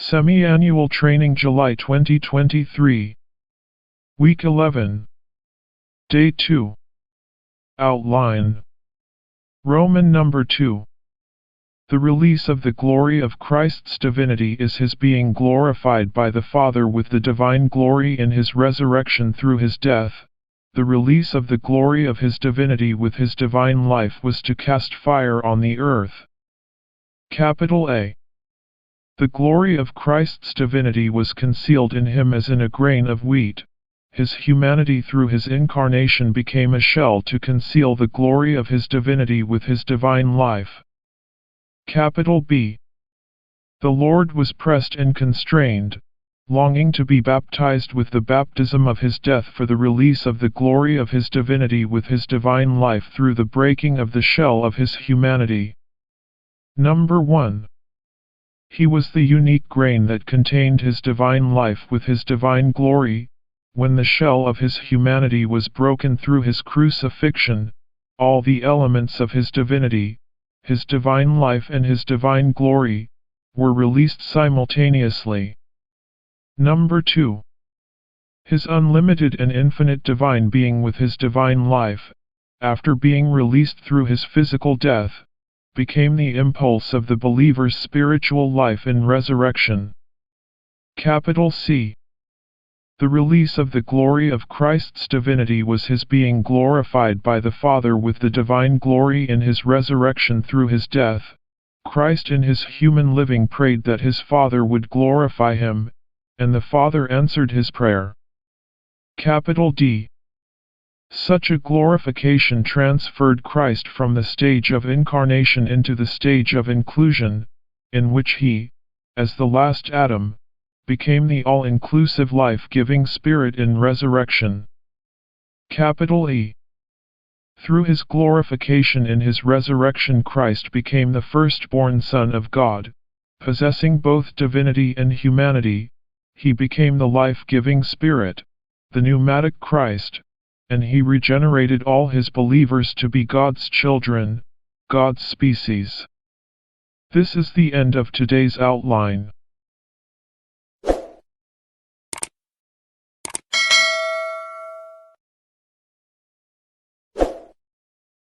Semi-Annual Training July 2023. Week 11. Day 2. Outline. Roman number 2. The release of the glory of Christ's divinity is his being glorified by the Father with the divine glory in his resurrection through his death. The release of the glory of his divinity with his divine life was to cast fire on the earth. Capital A. The glory of Christ's divinity was concealed in him as in a grain of wheat. His humanity through his incarnation became a shell to conceal the glory of his divinity with his divine life. Capital B. The Lord was pressed and constrained, longing to be baptized with the baptism of his death for the release of the glory of his divinity with his divine life through the breaking of the shell of his humanity. Number 1. He was the unique grain that contained his divine life with his divine glory. When the shell of his humanity was broken through his crucifixion, all the elements of his divinity, his divine life and his divine glory, were released simultaneously. Number 2. His unlimited and infinite divine being with his divine life, after being released through his physical death, became the impulse of the believer's spiritual life in resurrection. Capital C. The release of the glory of Christ's divinity was his being glorified by the Father with the divine glory in his resurrection through his death. Christ in his human living prayed that his Father would glorify him, and the Father answered his prayer. Capital D. Such a glorification transferred Christ from the stage of incarnation into the stage of inclusion, in which he, as the last Adam, became the all-inclusive life-giving Spirit in resurrection. Capital E. Through his glorification in his resurrection, Christ became the firstborn Son of God, possessing both divinity and humanity. He became the life-giving Spirit, the pneumatic Christ, and he regenerated all his believers to be God's children, God's species. This is the end of today's outline.